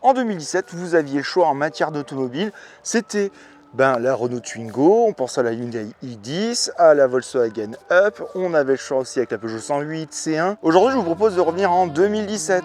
en 2017, vous aviez le choix en matière d'automobile. C'était la Renault Twingo, on pense à la Hyundai i10, à la Volkswagen Up, on avait le choix aussi avec la Peugeot 108, C1. Aujourd'hui, je vous propose de revenir en 2017.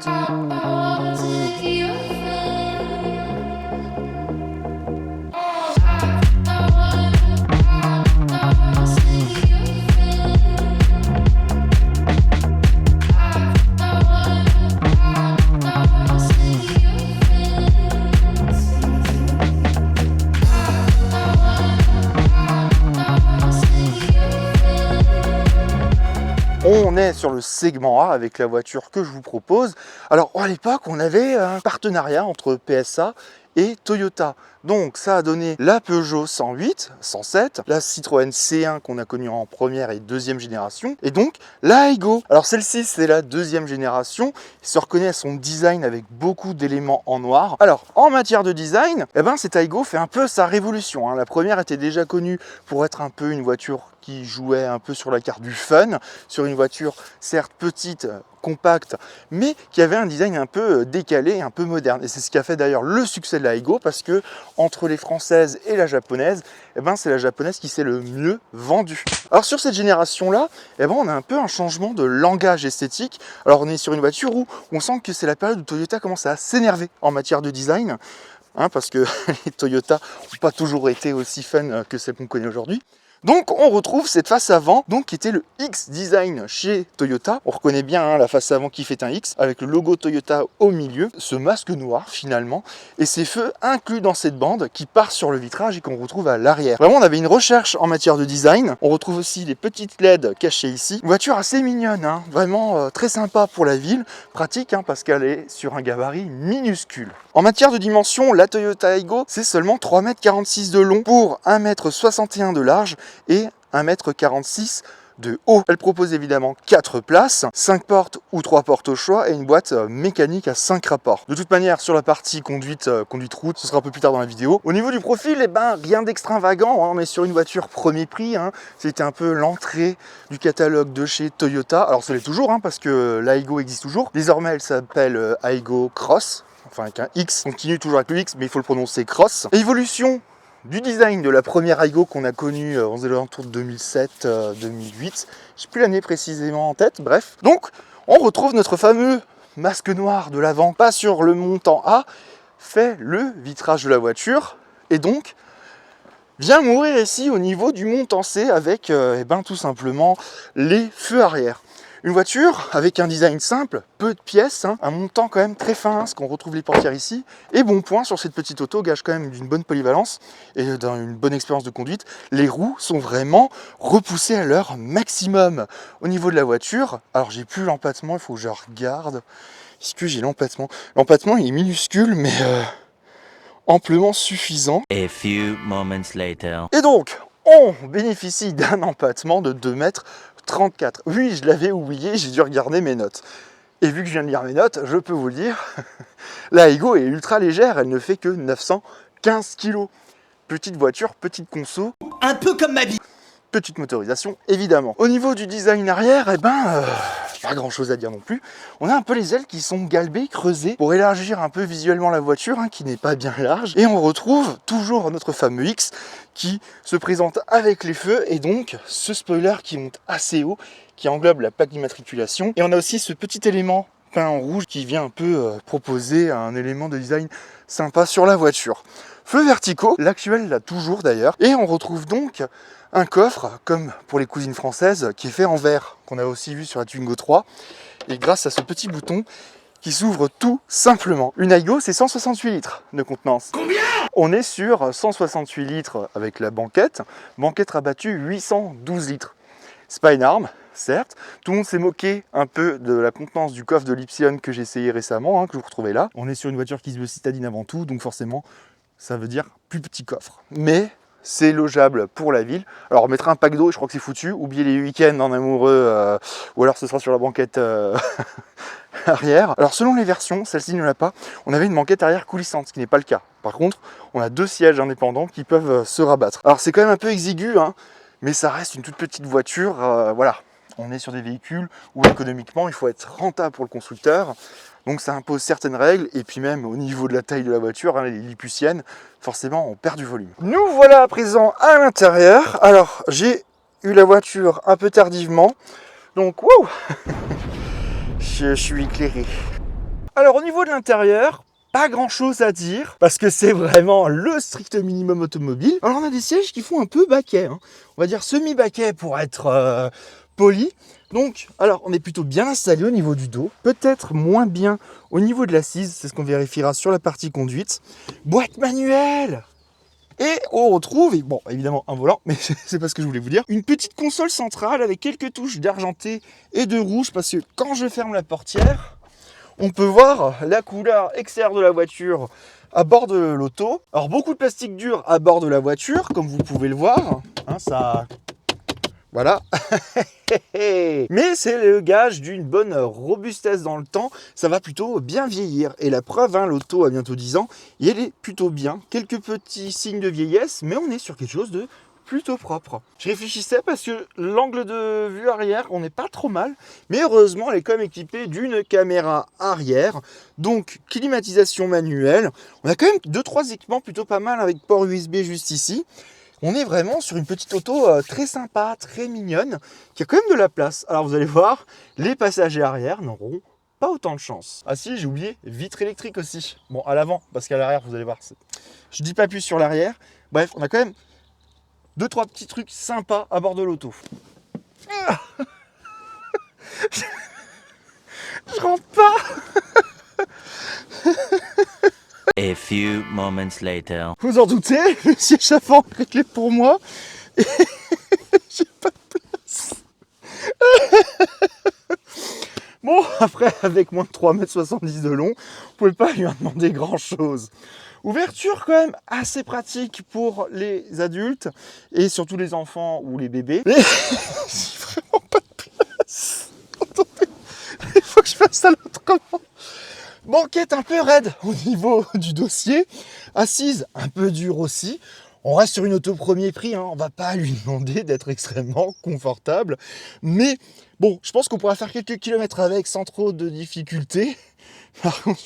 On est sur le segment A avec la voiture que je vous propose. Alors à l'époque, on avait un partenariat entre PSA et Toyota. Donc ça a donné la Peugeot 108, 107, la Citroën C1 qu'on a connue en première et deuxième génération, et donc la Aygo. Alors celle-ci, c'est la deuxième génération. Il se reconnaît à son design avec beaucoup d'éléments en noir. Alors en matière de design, cette Aygo fait un peu sa révolution. La première était déjà connue pour être un peu une voiture qui jouait un peu sur la carte du fun, sur une voiture certes petite, compacte, mais qui avait un design un peu décalé, un peu moderne. Et c'est ce qui a fait d'ailleurs le succès de la Aygo, parce que entre les françaises et la japonaise, c'est la japonaise qui s'est le mieux vendue. Alors sur cette génération-là, on a un peu un changement de langage esthétique. Alors on est sur une voiture où on sent que c'est la période où Toyota commence à s'énerver en matière de design, parce que les Toyota n'ont pas toujours été aussi fun que celles qu'on connaît aujourd'hui. Donc on retrouve cette face avant, qui était le X design chez Toyota. On reconnaît bien la face avant qui fait un X, avec le logo Toyota au milieu, ce masque noir finalement, et ces feux inclus dans cette bande qui part sur le vitrage et qu'on retrouve à l'arrière. Vraiment, on avait une recherche en matière de design. On retrouve aussi les petites LED cachées ici. Une voiture assez mignonne, vraiment très sympa pour la ville, pratique parce qu'elle est sur un gabarit minuscule. En matière de dimension, la Toyota Aygo, c'est seulement 3,46 m de long pour 1,61 m de large et 1,46 m de haut. Elle propose évidemment 4 places, 5 portes ou 3 portes au choix et une boîte mécanique à 5 rapports. De toute manière, sur la partie conduite route, ce sera un peu plus tard dans la vidéo. Au niveau du profil, rien d'extravagant, on est sur une voiture premier prix. C'était un peu l'entrée du catalogue de chez Toyota. Alors ça l'est toujours, parce que l'Aygo existe toujours. Désormais, elle s'appelle Aygo Cross, enfin avec un X. On continue toujours avec le X, mais il faut le prononcer Cross. Évolution du design de la première Aygo qu'on a connue aux alentours de 2007-2008. Je n'ai plus l'année précisément en tête, bref. Donc, on retrouve notre fameux masque noir de l'avant, pas sur le montant A, fait le vitrage de la voiture, et donc vient mourir ici au niveau du montant C avec tout simplement les feux arrière. Une voiture avec un design simple, peu de pièces, un montant quand même très fin, ce qu'on retrouve les portières ici. Et bon point sur cette petite auto, gage quand même d'une bonne polyvalence et d'une bonne expérience de conduite. Les roues sont vraiment repoussées à leur maximum. Au niveau de la voiture, alors j'ai plus l'empattement, il faut que je regarde. Est-ce que j'ai l'empattement? L'empattement il est minuscule, mais amplement suffisant. A few moments later. Et donc, on bénéficie d'un empattement de 2,34 m. Oui, je l'avais oublié, j'ai dû regarder mes notes. Et vu que je viens de lire mes notes, je peux vous le dire, la Aygo est ultra légère, elle ne fait que 915 kg. Petite voiture, petite conso. Un peu comme ma vie. Petite motorisation, évidemment. Au niveau du design arrière, pas grand chose à dire non plus. On a un peu les ailes qui sont galbées, creusées, pour élargir un peu visuellement la voiture, qui n'est pas bien large. Et on retrouve toujours notre fameux X qui se présente avec les feux, et donc ce spoiler qui monte assez haut, qui englobe la plaque d'immatriculation. Et on a aussi ce petit élément peint en rouge qui vient un peu proposer un élément de design sympa sur la voiture. Feux verticaux, l'actuel l'a toujours d'ailleurs. Et on retrouve donc un coffre, comme pour les cousines françaises, qui est fait en verre, qu'on a aussi vu sur la Twingo 3. Et grâce à ce petit bouton qui s'ouvre tout simplement. Une Aygo, c'est 168 litres de contenance. Combien? On est sur 168 litres avec la banquette rabattue 812 litres. C'est pas énorme, certes. Tout le monde s'est moqué un peu de la contenance du coffre de l'Ypsilon que j'ai essayé récemment, que vous retrouvez là. On est sur une voiture qui se veut citadine avant tout, donc forcément, ça veut dire plus petit coffre. Mais c'est logeable pour la ville. Alors on mettra un pack d'eau, je crois que c'est foutu. Oubliez les week-ends en amoureux, ou alors ce sera sur la banquette arrière. Alors selon les versions, celle-ci ne l'a pas, on avait une banquette arrière coulissante, ce qui n'est pas le cas. Par contre, on a 2 sièges indépendants qui peuvent se rabattre. Alors c'est quand même un peu exigu, mais ça reste une toute petite voiture, voilà. On est sur des véhicules où économiquement il faut être rentable pour le constructeur. Donc ça impose certaines règles et puis même au niveau de la taille de la voiture, hein, les lilliputiennes, forcément on perd du volume. Nous voilà à présent à l'intérieur. Alors j'ai eu la voiture un peu tardivement, donc wow je suis éclairé. Alors au niveau de l'intérieur, pas grand chose à dire parce que c'est vraiment le strict minimum automobile. Alors on a des sièges qui font un peu baquet, hein. On va dire semi-baquet pour être poli. Donc, alors, on est plutôt bien installé au niveau du dos, peut-être moins bien au niveau de l'assise, c'est ce qu'on vérifiera sur la partie conduite. Boîte manuelle! Et on retrouve, bon, évidemment un volant, mais c'est pas ce que je voulais vous dire, une petite console centrale avec quelques touches d'argenté et de rouge, parce que quand je ferme la portière, on peut voir la couleur extérieure de la voiture à bord de l'auto. Alors, beaucoup de plastique dur à bord de la voiture, comme vous pouvez le voir, hein, ça... Voilà. Mais c'est le gage d'une bonne robustesse dans le temps. Ça va plutôt bien vieillir. Et la preuve, hein, l'auto a bientôt 10 ans. Et elle est plutôt bien. Quelques petits signes de vieillesse, mais on est sur quelque chose de plutôt propre. Je réfléchissais parce que l'angle de vue arrière, on n'est pas trop mal. Mais heureusement, elle est quand même équipée d'une caméra arrière. Donc, climatisation manuelle. On a quand même 2-3 équipements plutôt pas mal avec port USB juste ici. On est vraiment sur une petite auto très sympa, très mignonne, qui a quand même de la place. Alors vous allez voir, les passagers arrière n'auront pas autant de chance. Ah si, j'ai oublié, vitre électrique aussi. Bon, à l'avant, parce qu'à l'arrière, vous allez voir, je dis pas plus sur l'arrière. Bref, on a quand même 2-3 petits trucs sympas à bord de l'auto. Ah je rentre pas. A few moments later. Vous en doutez, le siège avant est réglé pour moi et j'ai pas de place. Bon, après, avec moins de 3,70 m de long, vous pouvez pas lui en demander grand chose. Ouverture quand même assez pratique pour les adultes et surtout les enfants ou les bébés. Mais j'ai vraiment pas de place. Attendez, il faut que je fasse ça autrement. Banquette un peu raide au niveau du dossier, assise un peu dure aussi. On reste sur une auto premier prix, hein. On va pas lui demander d'être extrêmement confortable. Mais bon, je pense qu'on pourra faire quelques kilomètres avec sans trop de difficultés. Par contre,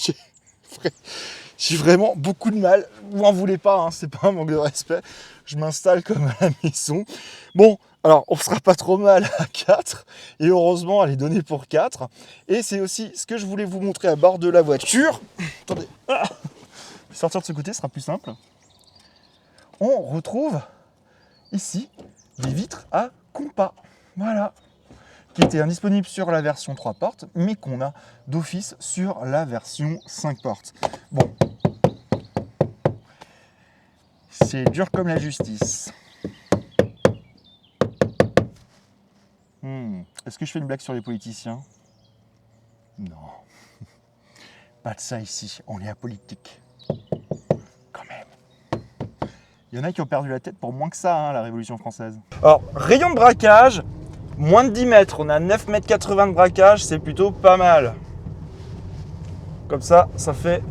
j'ai vraiment beaucoup de mal. Vous en voulez pas, hein, c'est pas un manque de respect. Je m'installe comme à la maison. Bon, alors on ne sera pas trop mal à 4. Et heureusement, elle est donnée pour 4. Et c'est aussi ce que je voulais vous montrer à bord de la voiture. Attendez. Ah, je vais sortir de ce côté, ce sera plus simple. On retrouve ici des vitres à compas. Voilà. Qui étaient indisponibles sur la version 3 portes, mais qu'on a d'office sur la version 5 portes. Bon. C'est dur comme la justice. Est-ce que je fais une blague sur les politiciens? Non. Pas de ça ici, on est apolitique. Quand même. Il y en a qui ont perdu la tête pour moins que ça, hein, la Révolution française. Alors, rayon de braquage, moins de 10 mètres. On a 9,80 m de braquage, c'est plutôt pas mal. Comme ça, ça fait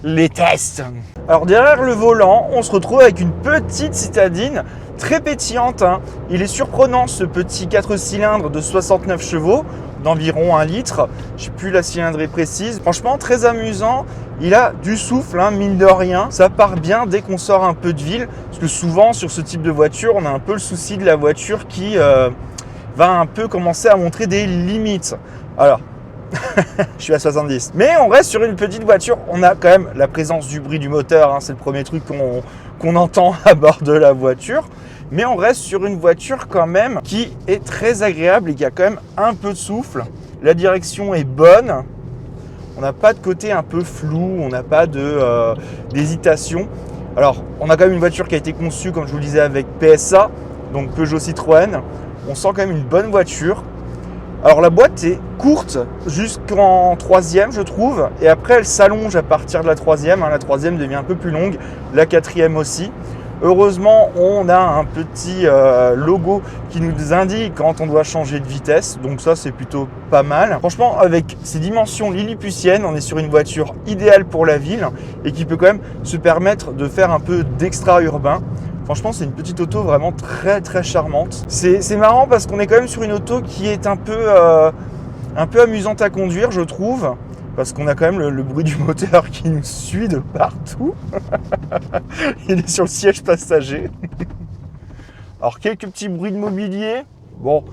les tests. Alors derrière le volant, on se retrouve avec une petite citadine très pétillante, hein. Il est surprenant ce petit 4 cylindres de 69 chevaux, d'environ 1 litre. Je ne sais plus la cylindrée précise. Franchement, très amusant. Il a du souffle, hein, mine de rien. Ça part bien dès qu'on sort un peu de ville. Parce que souvent, sur ce type de voiture, on a un peu le souci de la voiture qui va un peu commencer à montrer des limites. Alors, je suis à 70. Mais on reste sur une petite voiture. On a quand même la présence du bruit du moteur, hein. C'est le premier truc qu'on entend à bord de la voiture. Mais on reste sur une voiture quand même qui est très agréable et qui a quand même un peu de souffle. La direction est bonne. On n'a pas de côté un peu flou, on n'a pas d'hésitation. Alors, on a quand même une voiture qui a été conçue, comme je vous le disais, avec PSA, donc Peugeot Citroën. On sent quand même une bonne voiture. Alors la boîte est courte jusqu'en 3e, je trouve, et après elle s'allonge à partir de la 3e, hein. La 3e devient un peu plus longue, la 4e aussi. Heureusement, on a un petit logo qui nous indique quand on doit changer de vitesse, donc ça c'est plutôt pas mal. Franchement, avec ces dimensions lilliputiennes, on est sur une voiture idéale pour la ville et qui peut quand même se permettre de faire un peu d'extra-urbain. Franchement, c'est une petite auto vraiment très très charmante. C'est marrant parce qu'on est quand même sur une auto qui est un peu amusante à conduire, je trouve. Parce qu'on a quand même le bruit du moteur qui nous suit de partout. Il est sur le siège passager. Alors, quelques petits bruits de mobilier. Bon,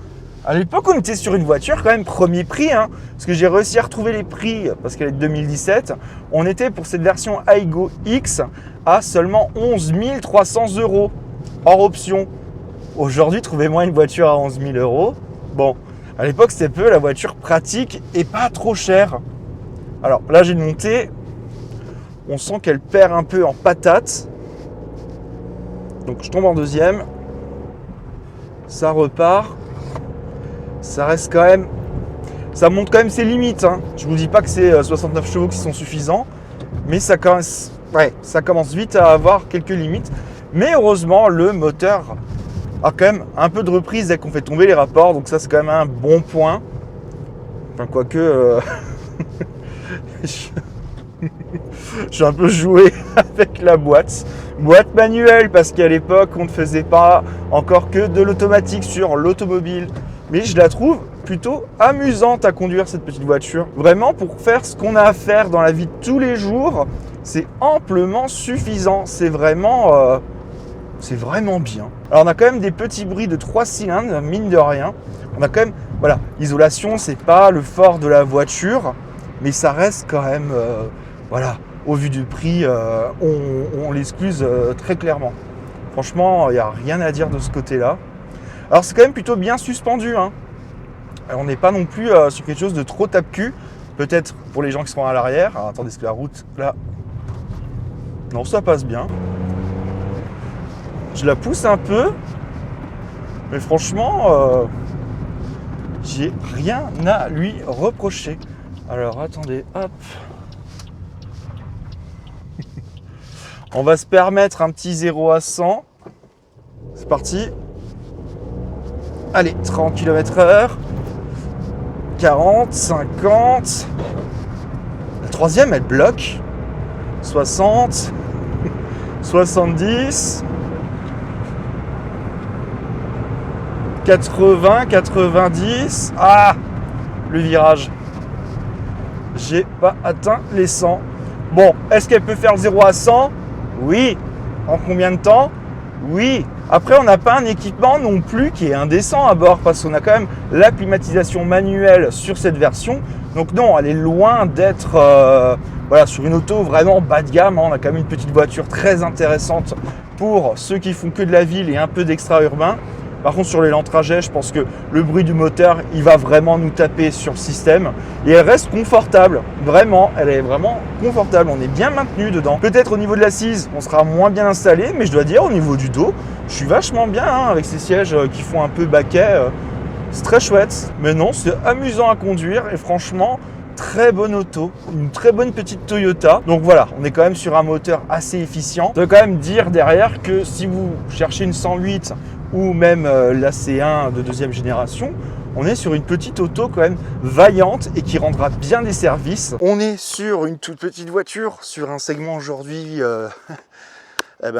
à l'époque, on était sur une voiture quand même premier prix. Hein, parce que j'ai réussi à retrouver les prix, parce qu'elle est de 2017. On était pour cette version Aygo X à seulement 11 300 € hors option. Aujourd'hui, trouvez-moi une voiture à 11 000 €. Bon, à l'époque, c'était peu la voiture pratique et pas trop chère. Alors là, j'ai une montée. On sent qu'elle perd un peu en patate. Donc je tombe en deuxième. Ça repart. Ça reste quand même... Ça monte quand même ses limites. Hein. Je ne vous dis pas que c'est 69 chevaux qui sont suffisants. Mais ça commence vite à avoir quelques limites. Mais heureusement, le moteur a quand même un peu de reprise dès qu'on fait tomber les rapports. Donc ça, c'est quand même un bon point. Enfin, quoique... Je suis un peu joué avec la boîte. Boîte manuelle, parce qu'à l'époque, on ne faisait pas encore que de l'automatique sur l'automobile. Mais je la trouve plutôt amusante à conduire, cette petite voiture. Vraiment, pour faire ce qu'on a à faire dans la vie de tous les jours, c'est amplement suffisant. C'est vraiment bien. Alors, on a quand même des petits bruits de 3 cylindres, mine de rien. On a quand même, voilà, l'isolation, c'est pas le fort de la voiture. Mais ça reste quand même, voilà, au vu du prix, on l'excuse très clairement. Franchement, il n'y a rien à dire de ce côté-là. Alors c'est quand même plutôt bien suspendu. Hein. Alors, on n'est pas non plus sur quelque chose de trop tape-cul. Peut-être pour les gens qui seront à l'arrière. Alors attendez, est-ce que la route, là... Non, ça passe bien. Je la pousse un peu. Mais franchement, j'ai rien à lui reprocher. Alors attendez, hop. On va se permettre un petit 0 à 100. C'est parti. Allez, 30 km/h. 40, 50. La troisième, elle bloque. 60. 70. 80, 90. Ah, le virage. J'ai pas atteint les 100. Bon, est-ce qu'elle peut faire le 0 à 100 ? Oui. En combien de temps ? Oui. Après, on n'a pas un équipement non plus qui est indécent à bord parce qu'on a quand même la climatisation manuelle sur cette version. Donc non, elle est loin d'être voilà, sur une auto vraiment bas de gamme. On a quand même une petite voiture très intéressante pour ceux qui font que de la ville et un peu d'extra-urbain. Par contre, sur les lents trajets, je pense que le bruit du moteur, il va vraiment nous taper sur le système. Et elle reste confortable. Vraiment, elle est vraiment confortable. On est bien maintenu dedans. Peut-être au niveau de l'assise, on sera moins bien installé. Mais je dois dire, au niveau du dos, je suis vachement bien hein, avec ces sièges qui font un peu baquet. C'est très chouette. Mais non, c'est amusant à conduire. Et franchement, très bonne auto. Une très bonne petite Toyota. Donc voilà, on est quand même sur un moteur assez efficient. Je dois quand même dire derrière que si vous cherchez une 108 ou même la C1 de deuxième génération, on est sur une petite auto quand même vaillante et qui rendra bien des services. On est sur une toute petite voiture, sur un segment aujourd'hui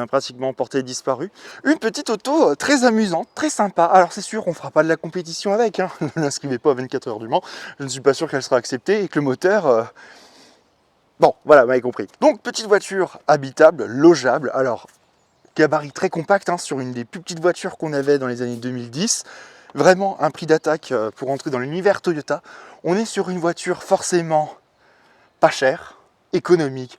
pratiquement porté disparu. Une petite auto très amusante, très sympa. Alors c'est sûr, on ne fera pas de la compétition avec, hein. Ne l'inscrivez pas à 24 heures du Mans. Je ne suis pas sûr qu'elle sera acceptée et que le moteur... Bon, voilà, vous m'avez compris. Donc petite voiture habitable, logeable. Alors... gabarit très compact hein, sur une des plus petites voitures qu'on avait dans les années 2010. Vraiment un prix d'attaque pour entrer dans l'univers Toyota. On est sur une voiture forcément pas chère, économique,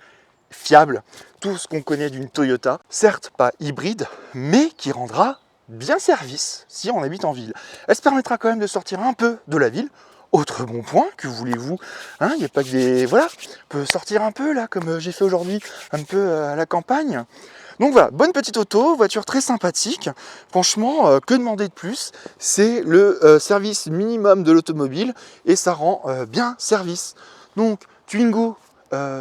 fiable. Tout ce qu'on connaît d'une Toyota. Certes pas hybride, mais qui rendra bien service si on habite en ville. Elle se permettra quand même de sortir un peu de la ville. Autre bon point, que voulez-vous, hein, il n'y a pas que des... Voilà, on peut sortir un peu là, comme j'ai fait aujourd'hui, un peu à la campagne. Donc voilà, bonne petite auto, voiture très sympathique. Franchement, que demander de plus? C'est le service minimum de l'automobile et ça rend bien service. Donc Twingo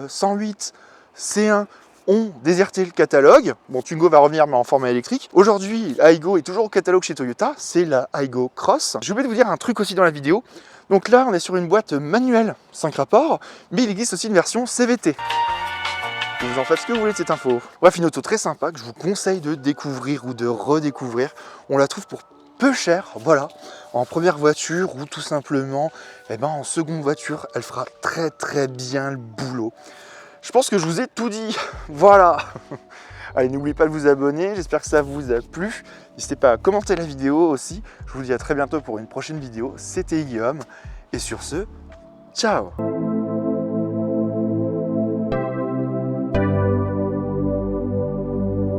108 C1 ont déserté le catalogue. Bon, Twingo va revenir mais en format électrique. Aujourd'hui, Aygo est toujours au catalogue chez Toyota, c'est la Aygo Cross. J'ai oublié de vous dire un truc aussi dans la vidéo. Donc là, on est sur une boîte manuelle 5 rapports, mais il existe aussi une version CVT. Vous en faites ce que vous voulez de cette info. Bref, une auto très sympa que je vous conseille de découvrir ou de redécouvrir. On la trouve pour peu cher, voilà, en première voiture ou tout simplement en seconde voiture, elle fera très bien le boulot. Je pense que je vous ai tout dit, voilà. Allez, n'oubliez pas de vous abonner, j'espère que ça vous a plu. N'hésitez pas à commenter la vidéo aussi. Je vous dis à très bientôt pour une prochaine vidéo. C'était Guillaume et sur ce, ciao.